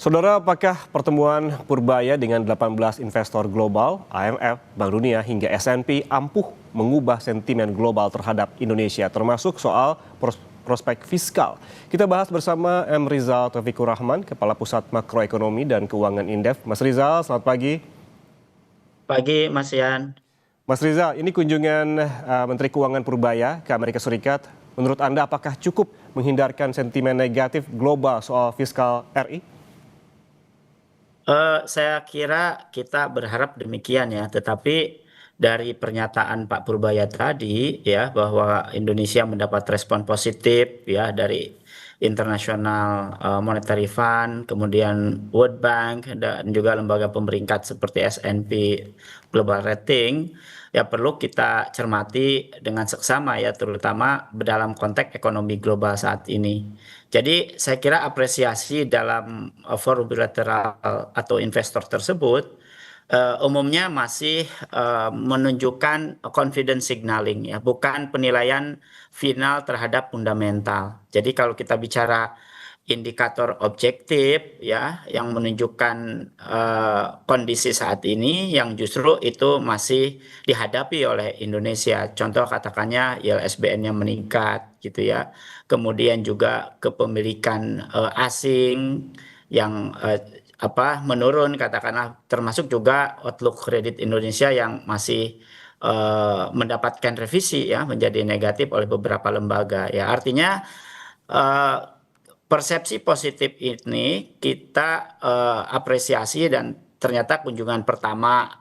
Saudara, apakah pertemuan Purbaya dengan 18 investor global, IMF, Bank Dunia hingga S&P ampuh mengubah sentimen global terhadap Indonesia, termasuk soal prospek fiskal? Kita bahas bersama M. Rizal Taufikur Rahman, Kepala Pusat Makroekonomi dan Keuangan Indef. Mas Rizal, selamat pagi. Pagi, Mas Yan. Mas Rizal, ini kunjungan Menteri Keuangan Purbaya ke Amerika Serikat. Menurut Anda, apakah cukup menghindarkan sentimen negatif global soal fiskal RI? Saya kira kita berharap demikian ya, tetapi dari pernyataan Pak Purbaya tadi ya bahwa Indonesia mendapat respon positif ya dari International Monetary Fund, kemudian World Bank dan juga lembaga pemeringkat seperti S&P Global Rating, ya perlu kita cermati dengan seksama ya, terutama dalam konteks ekonomi global saat ini. Jadi saya kira apresiasi dalam forum bilateral atau investor tersebut umumnya masih menunjukkan confidence signaling ya, bukan penilaian final terhadap fundamental. Jadi kalau kita bicara indikator objektif ya yang menunjukkan kondisi saat ini yang justru itu masih dihadapi oleh Indonesia. Contoh katakannya ILSBN yang meningkat gitu ya. Kemudian juga kepemilikan asing yang menurun katakanlah, termasuk juga outlook kredit Indonesia yang masih mendapatkan revisi ya menjadi negatif oleh beberapa lembaga ya. Artinya eh, persepsi positif ini kita apresiasi, dan ternyata kunjungan pertama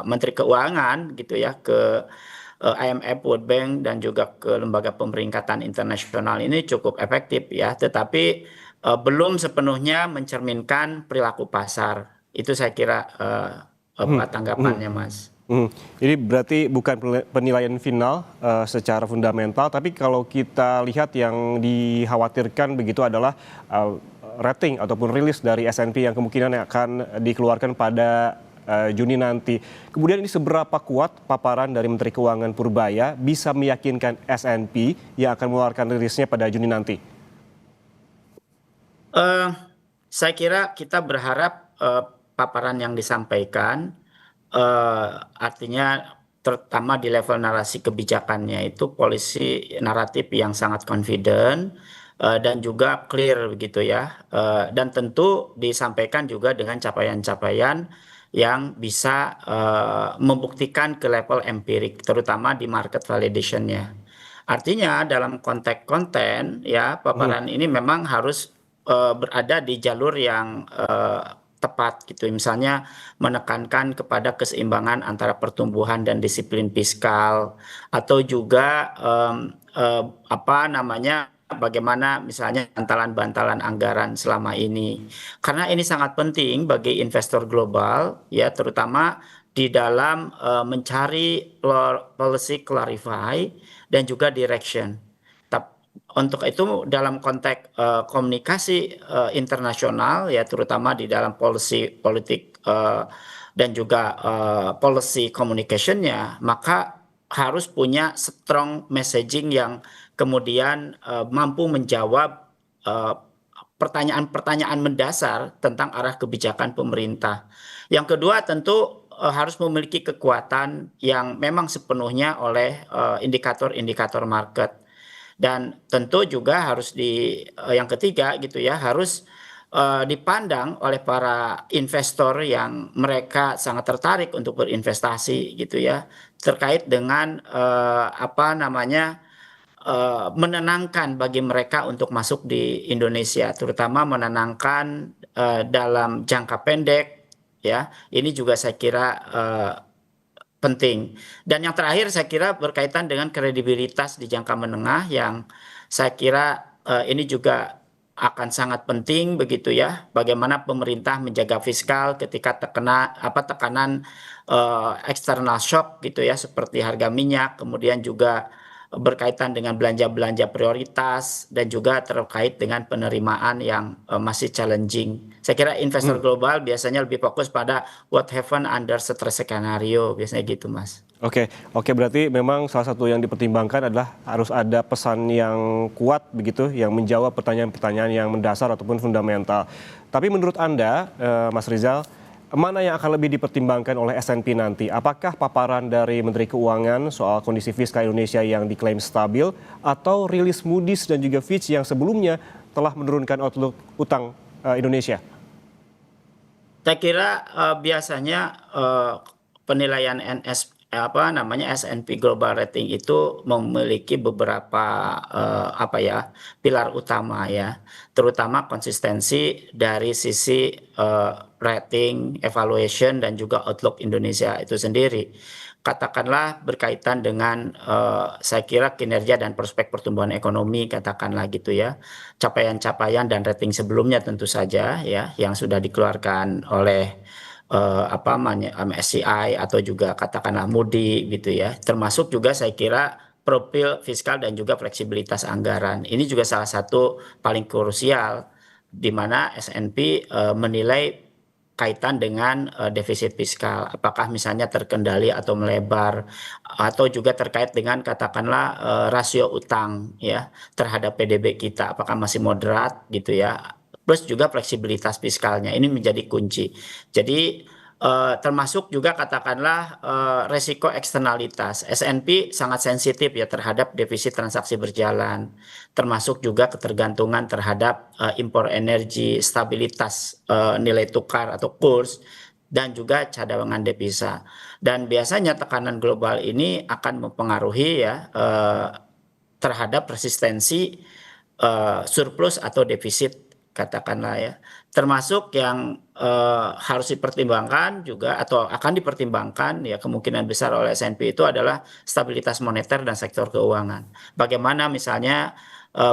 Menteri Keuangan gitu ya ke IMF, World Bank dan juga ke lembaga pemeringkatan internasional ini cukup efektif ya, tetapi belum sepenuhnya mencerminkan perilaku pasar. Itu saya kira Hmm, hmm, tanggapannya, Mas. Ini berarti bukan penilaian final secara fundamental, tapi kalau kita lihat yang dikhawatirkan begitu adalah rating ataupun rilis dari S&P yang kemungkinan akan dikeluarkan pada Juni nanti. Kemudian ini seberapa kuat paparan dari Menteri Keuangan Purbaya bisa meyakinkan S&P yang akan mengeluarkan rilisnya pada Juni nanti? Eh, saya kira kita berharap paparan yang disampaikan artinya terutama di level narasi kebijakannya itu polisi naratif yang sangat confident dan juga clear begitu ya. Dan tentu disampaikan juga dengan capaian-capaian yang bisa membuktikan ke level empirik, terutama di market validation-nya. Artinya dalam konteks konten ya Hmm. paparan ini memang harus berada di jalur yang tepat gitu. Misalnya menekankan kepada keseimbangan antara pertumbuhan dan disiplin fiskal, atau juga bagaimana misalnya bantalan-bantalan anggaran selama ini. Karena ini sangat penting bagi investor global ya, terutama di dalam mencari policy clarify dan juga direction. Untuk itu dalam konteks komunikasi internasional ya, terutama di dalam politik dan juga policy communicationnya, maka harus punya strong messaging yang kemudian mampu menjawab eh, pertanyaan-pertanyaan mendasar tentang arah kebijakan pemerintah. Yang kedua tentu harus memiliki kekuatan yang memang sepenuhnya oleh indikator-indikator market. Dan tentu juga harus yang ketiga gitu ya, harus dipandang oleh para investor yang mereka sangat tertarik untuk berinvestasi gitu ya, terkait dengan menenangkan bagi mereka untuk masuk di Indonesia, terutama menenangkan dalam jangka pendek ya. Ini juga saya kira penting. Dan yang terakhir saya kira berkaitan dengan kredibilitas di jangka menengah, yang saya kira ini juga akan sangat penting begitu ya. Bagaimana pemerintah menjaga fiskal ketika terkena tekanan eksternal shock gitu ya, seperti harga minyak, kemudian juga berkaitan dengan belanja-belanja prioritas dan juga terkait dengan penerimaan yang masih challenging. Saya kira investor Hmm. global biasanya lebih fokus pada what happen under stress scenario, biasanya gitu, Mas. Oke, oke, berarti memang salah satu yang dipertimbangkan adalah harus ada pesan yang kuat begitu yang menjawab pertanyaan-pertanyaan yang mendasar ataupun fundamental. Tapi menurut Anda, Mas Rizal, mana yang akan lebih dipertimbangkan oleh S&P nanti? Apakah paparan dari Menteri Keuangan soal kondisi fiskal Indonesia yang diklaim stabil atau rilis Moody's dan juga Fitch yang sebelumnya telah menurunkan outlook utang Indonesia? Saya kira biasanya penilaian S&P Global Rating itu memiliki beberapa pilar utama ya, terutama konsistensi dari sisi rating, evaluation dan juga outlook Indonesia itu sendiri. Katakanlah berkaitan dengan saya kira kinerja dan prospek pertumbuhan ekonomi, katakanlah gitu ya, capaian-capaian dan rating sebelumnya tentu saja ya yang sudah dikeluarkan oleh MSCI atau juga katakanlah Moody gitu ya. Termasuk juga saya kira profil fiskal dan juga fleksibilitas anggaran. Ini juga salah satu paling krusial di mana S&P menilai kaitan dengan defisit fiskal, apakah misalnya terkendali atau melebar, atau juga terkait dengan katakanlah rasio utang ya terhadap PDB kita, apakah masih moderat gitu ya, plus juga fleksibilitas fiskalnya ini menjadi kunci. Jadi termasuk juga katakanlah resiko eksternalitas. S&P sangat sensitif ya terhadap defisit transaksi berjalan, termasuk juga ketergantungan terhadap impor energi, stabilitas nilai tukar atau kurs, dan juga cadangan devisa. Dan biasanya tekanan global ini akan mempengaruhi ya terhadap resistensi surplus atau defisit katakanlah ya, termasuk yang harus dipertimbangkan juga atau akan dipertimbangkan ya kemungkinan besar oleh S&P itu adalah stabilitas moneter dan sektor keuangan. Bagaimana misalnya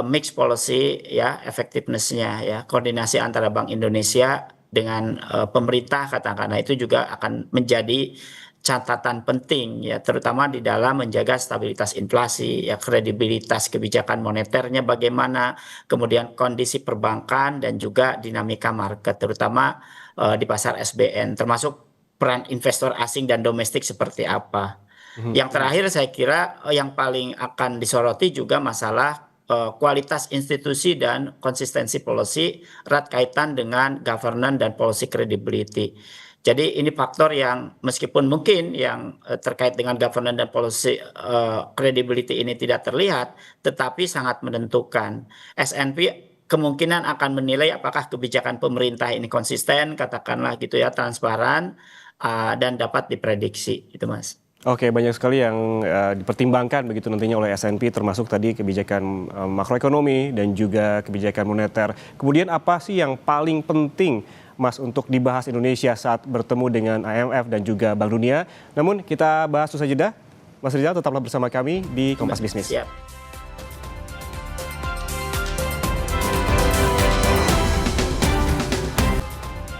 mix policy ya, effectiveness-nya ya, koordinasi antara Bank Indonesia dengan pemerintah katakanlah itu juga akan menjadi catatan penting ya, terutama di dalam menjaga stabilitas inflasi ya, kredibilitas kebijakan moneternya bagaimana, kemudian kondisi perbankan dan juga dinamika market terutama di pasar SBN, termasuk peran investor asing dan domestik seperti apa. Yang terakhir saya kira yang paling akan disoroti juga masalah kualitas institusi dan konsistensi policy erat kaitan dengan governance dan policy credibility. Jadi ini faktor yang meskipun mungkin yang terkait dengan governance dan policy credibility ini tidak terlihat, tetapi sangat menentukan. S&P kemungkinan akan menilai apakah kebijakan pemerintah ini konsisten, katakanlah gitu ya, transparan dan dapat diprediksi, itu Mas. Oke, banyak sekali yang dipertimbangkan begitu nantinya oleh S&P termasuk tadi kebijakan makroekonomi dan juga kebijakan moneter. Kemudian apa sih yang paling penting Mas untuk dibahas Indonesia saat bertemu dengan IMF dan juga Bank Dunia? Namun kita bahas usai jeda. Mas Rizal tetaplah bersama kami di Kompas Bisnis. Siap.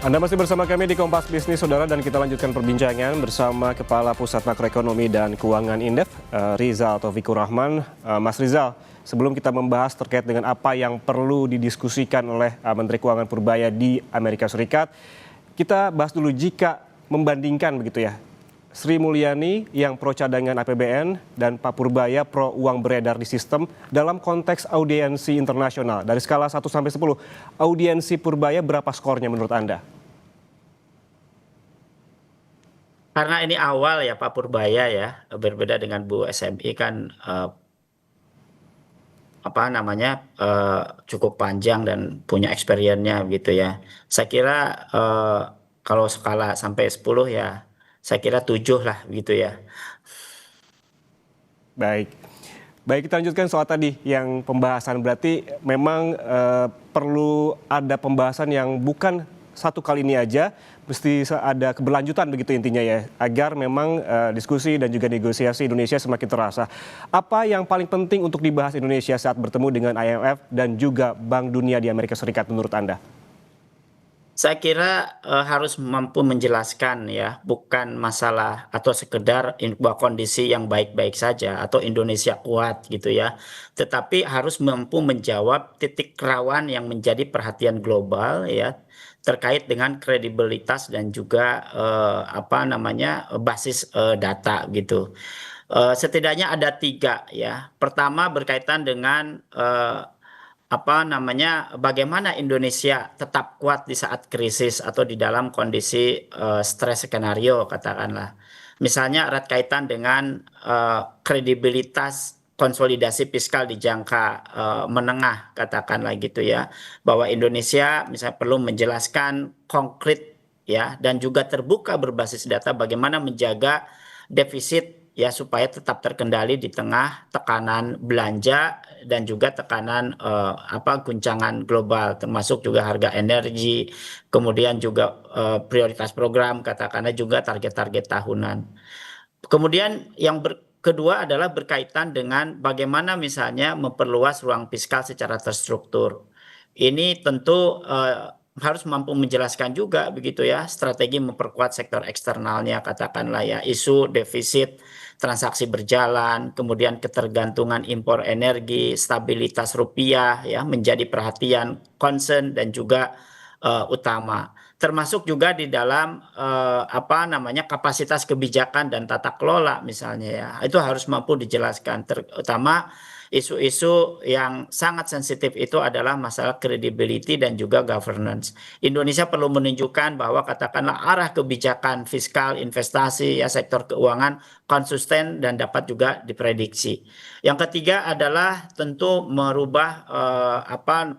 Anda masih bersama kami di Kompas Bisnis, Saudara, dan kita lanjutkan perbincangan bersama Kepala Pusat Makroekonomi dan Keuangan Indef, Rizal Taufikur Rahman. Mas Rizal, sebelum kita membahas terkait dengan apa yang perlu didiskusikan oleh Menteri Keuangan Purbaya di Amerika Serikat, kita bahas dulu jika membandingkan begitu ya, Sri Mulyani yang pro cadangan APBN dan Pak Purbaya pro uang beredar di sistem dalam konteks audiensi internasional. Dari skala 1 sampai 10, audiensi Purbaya berapa skornya menurut Anda? Karena ini awal ya Pak Purbaya ya, berbeda dengan Bu SMI kan cukup panjang dan punya experience-nya gitu ya. Saya kira kalau skala sampai 10 ya, saya kira 7 lah gitu ya. Baik. Baik, kita lanjutkan soal tadi yang pembahasan. Berarti memang perlu ada pembahasan yang bukan satu kali ini aja, mesti ada keberlanjutan begitu intinya ya, agar memang diskusi dan juga negosiasi Indonesia semakin terasa. Apa yang paling penting untuk dibahas Indonesia saat bertemu dengan IMF dan juga Bank Dunia di Amerika Serikat menurut Anda? Saya kira harus mampu menjelaskan ya, bukan masalah atau sekedar bahwa kondisi yang baik-baik saja atau Indonesia kuat gitu ya, tetapi harus mampu menjawab titik rawan yang menjadi perhatian global ya, terkait dengan kredibilitas dan juga basis data gitu. Setidaknya ada tiga ya. Pertama berkaitan dengan bagaimana Indonesia tetap kuat di saat krisis atau di dalam kondisi stres skenario katakanlah. Misalnya erat kaitan dengan kredibilitas konsolidasi fiskal di jangka menengah katakanlah gitu ya, bahwa Indonesia misalnya perlu menjelaskan konkret ya dan juga terbuka berbasis data bagaimana menjaga defisit ya supaya tetap terkendali di tengah tekanan belanja dan juga tekanan guncangan global termasuk juga harga energi, kemudian juga prioritas program katakanlah juga target-target tahunan. Kemudian yang kedua adalah berkaitan dengan bagaimana misalnya memperluas ruang fiskal secara terstruktur. Ini tentu harus mampu menjelaskan juga begitu ya strategi memperkuat sektor eksternalnya katakanlah ya isu defisit transaksi berjalan, kemudian ketergantungan impor energi, stabilitas rupiah ya menjadi perhatian concern dan juga utama. Termasuk juga di dalam kapasitas kebijakan dan tata kelola misalnya ya. Itu harus mampu dijelaskan terutama isu-isu yang sangat sensitif itu adalah masalah credibility dan juga governance. Indonesia perlu menunjukkan bahwa katakanlah arah kebijakan fiskal, investasi ya sektor keuangan konsisten dan dapat juga diprediksi. Yang ketiga adalah tentu merubah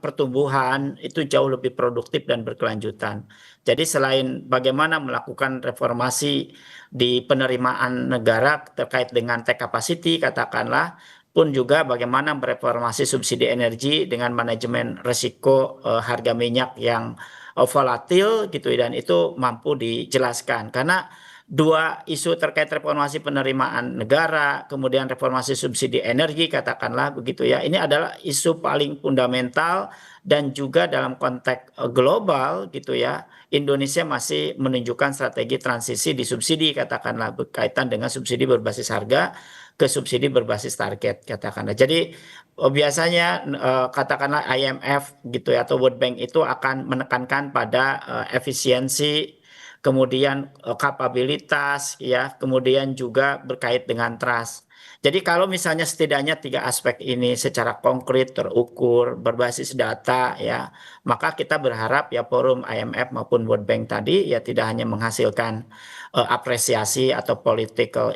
pertumbuhan itu jauh lebih produktif dan berkelanjutan. Jadi selain bagaimana melakukan reformasi di penerimaan negara terkait dengan tech capacity katakanlah pun juga bagaimana mereformasi subsidi energi dengan manajemen risiko harga minyak yang volatil gitu dan itu mampu dijelaskan karena dua isu terkait reformasi penerimaan negara, kemudian reformasi subsidi energi, katakanlah begitu ya. Ini adalah isu paling fundamental dan juga dalam konteks global gitu ya. Indonesia masih menunjukkan strategi transisi di subsidi, katakanlah berkaitan dengan subsidi berbasis harga ke subsidi berbasis target, katakanlah. Jadi biasanya katakanlah IMF gitu ya atau World Bank itu akan menekankan pada efisiensi kemudian kapabilitas ya, kemudian juga berkait dengan trust. Jadi kalau misalnya setidaknya tiga aspek ini secara konkret, terukur, berbasis data ya, maka kita berharap ya forum IMF maupun World Bank tadi ya tidak hanya menghasilkan apresiasi atau political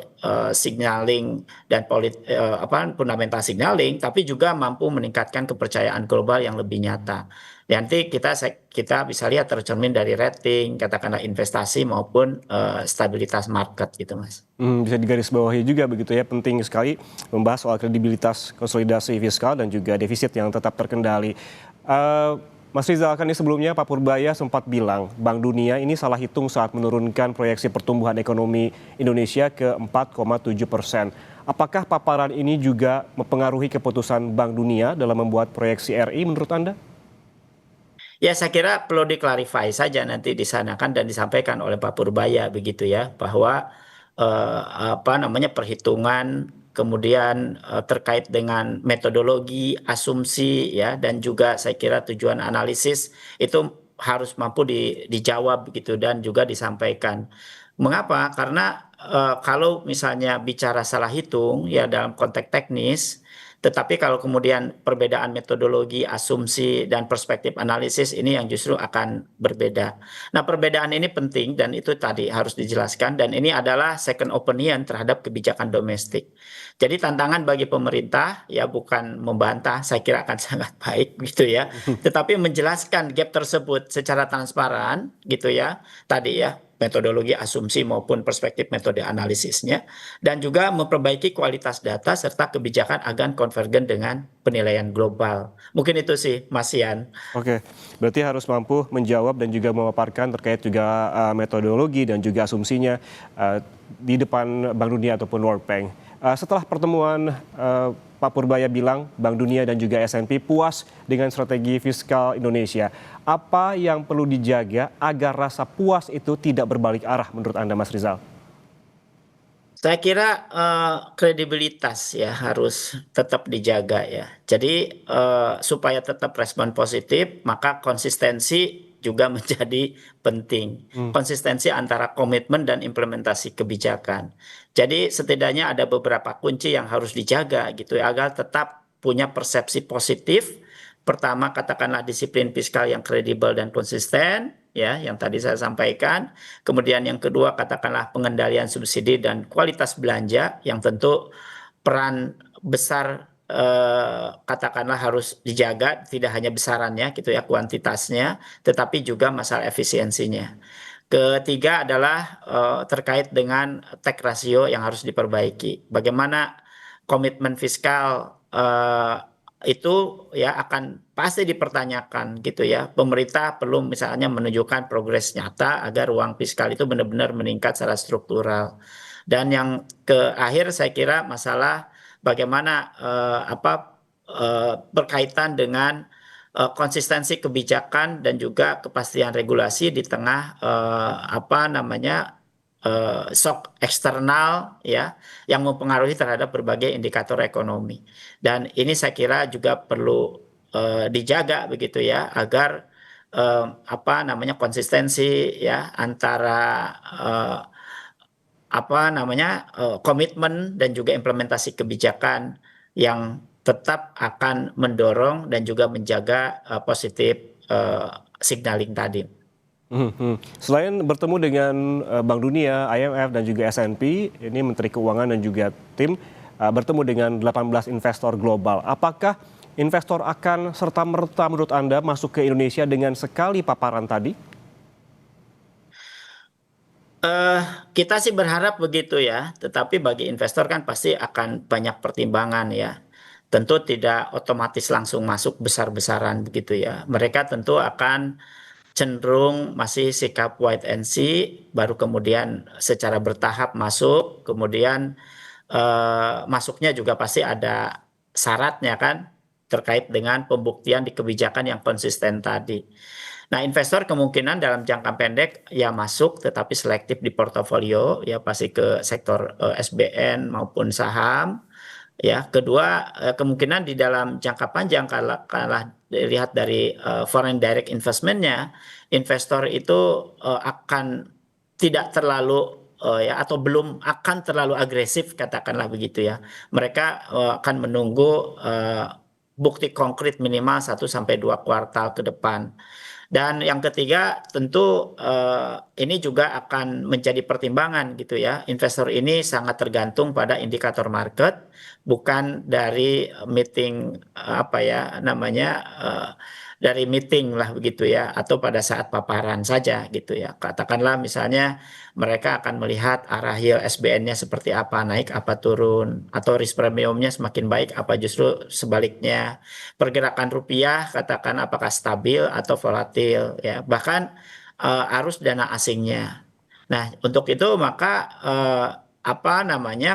signaling dan fundamental signaling, tapi juga mampu meningkatkan kepercayaan global yang lebih nyata. Nanti kita bisa lihat tercermin dari rating, katakanlah investasi maupun stabilitas market gitu, Mas. Bisa digarisbawahi juga begitu ya, penting sekali membahas soal kredibilitas konsolidasi fiskal dan juga defisit yang tetap terkendali. Mas Rizal, kan ini sebelumnya Pak Purbaya sempat bilang Bank Dunia ini salah hitung saat menurunkan proyeksi pertumbuhan ekonomi Indonesia ke 4,7%. Apakah paparan ini juga mempengaruhi keputusan Bank Dunia dalam membuat proyeksi RI menurut Anda? Ya, saya kira perlu diklarifikasi saja nanti di sana kan dan disampaikan oleh Pak Purbaya begitu ya bahwa perhitungan kemudian terkait dengan metodologi, asumsi ya dan juga saya kira tujuan analisis itu harus mampu dijawab begitu dan juga disampaikan. Mengapa? Karena kalau misalnya bicara salah hitung ya dalam konteks teknis tetapi kalau kemudian perbedaan metodologi, asumsi, dan perspektif analisis ini yang justru akan berbeda. Nah, perbedaan ini penting dan itu tadi harus dijelaskan dan ini adalah second opinion terhadap kebijakan domestik. Jadi tantangan bagi pemerintah ya bukan membantah, saya kira akan sangat baik gitu ya, tetapi menjelaskan gap tersebut secara transparan gitu ya, tadi ya metodologi asumsi maupun perspektif metode analisisnya dan juga memperbaiki kualitas data serta kebijakan agar konvergen dengan penilaian global. Mungkin itu sih Mas Ian. Oke, berarti harus mampu menjawab dan juga memaparkan terkait juga metodologi dan juga asumsinya di depan Bank Dunia ataupun World Bank. Setelah pertemuan Pak Purbaya bilang Bank Dunia dan juga S&P puas dengan strategi fiskal Indonesia. Apa yang perlu dijaga agar rasa puas itu tidak berbalik arah menurut Anda, Mas Rizal? Saya kira kredibilitas ya harus tetap dijaga ya. Jadi supaya tetap respon positif, maka konsistensi juga menjadi penting. Konsistensi antara komitmen dan implementasi kebijakan. Jadi setidaknya ada beberapa kunci yang harus dijaga gitu ya, agar tetap punya persepsi positif. Pertama, katakanlah disiplin fiskal yang kredibel dan konsisten, ya, yang tadi saya sampaikan. Kemudian yang kedua, katakanlah pengendalian subsidi dan kualitas belanja, yang tentu peran besar katakanlah harus dijaga, tidak hanya besarannya gitu ya, kuantitasnya, tetapi juga masalah efisiensinya. Ketiga adalah terkait dengan tax ratio yang harus diperbaiki. Bagaimana komitmen fiskal itu ya akan pasti dipertanyakan gitu ya. Pemerintah perlu misalnya menunjukkan progres nyata agar ruang fiskal itu benar-benar meningkat secara struktural. Dan yang akhir saya kira masalah bagaimana berkaitan dengan konsistensi kebijakan dan juga kepastian regulasi di tengah shock eksternal ya yang mempengaruhi terhadap berbagai indikator ekonomi. Dan ini saya kira juga perlu dijaga begitu ya agar konsistensi ya antara komitmen dan juga implementasi kebijakan yang tetap akan mendorong dan juga menjaga positif signaling tadi. Selain bertemu dengan Bank Dunia, IMF dan juga S&P, ini Menteri Keuangan dan juga tim bertemu dengan 18 investor global. Apakah investor akan serta-merta menurut Anda masuk ke Indonesia dengan sekali paparan tadi? Kita sih berharap begitu ya, tetapi bagi investor kan pasti akan banyak pertimbangan ya. Tentu tidak otomatis langsung masuk besar-besaran begitu ya. Mereka tentu akan cenderung masih sikap wait and see, baru kemudian secara bertahap masuk, kemudian masuknya juga pasti ada syaratnya kan, terkait dengan pembuktian di kebijakan yang konsisten tadi. Nah, investor kemungkinan dalam jangka pendek ya masuk, tetapi selektif di portofolio, ya pasti ke sektor SBN maupun saham. Ya, kedua kemungkinan di dalam jangka panjang kalau dilihat dari foreign direct investment-nya, investor itu akan tidak terlalu atau belum akan terlalu agresif katakanlah begitu ya. Mereka akan menunggu bukti konkret minimal 1 sampai 2 kuartal ke depan. Dan yang ketiga tentu ini juga akan menjadi pertimbangan gitu ya. Investor ini sangat tergantung pada indikator market, bukan dari meeting dari meeting lah begitu ya, atau pada saat paparan saja gitu ya. Katakanlah misalnya mereka akan melihat arah yield SBN-nya seperti apa, naik apa turun, atau risk premiumnya semakin baik apa justru sebaliknya. Pergerakan rupiah katakan apakah stabil atau volatil ya, bahkan arus dana asingnya. Nah, untuk itu maka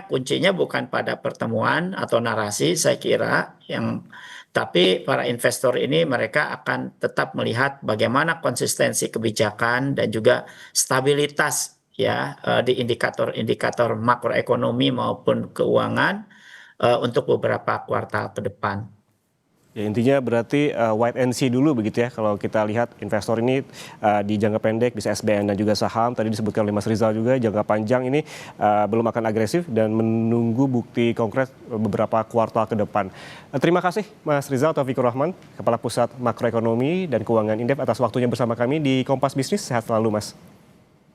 kuncinya bukan pada pertemuan atau narasi saya kira tapi para investor ini mereka akan tetap melihat bagaimana konsistensi kebijakan dan juga stabilitas ya di indikator-indikator makroekonomi maupun keuangan untuk beberapa kuartal ke depan. Ya, intinya berarti wait and see dulu begitu ya, kalau kita lihat investor ini di jangka pendek bisa SBN dan juga saham, tadi disebutkan oleh Mas Rizal juga jangka panjang ini belum akan agresif dan menunggu bukti konkret beberapa kuartal ke depan. Terima kasih Mas Rizal Taufikur Rahman, Kepala Pusat Makroekonomi dan Keuangan Indef atas waktunya bersama kami di Kompas Bisnis. Sehat selalu Mas.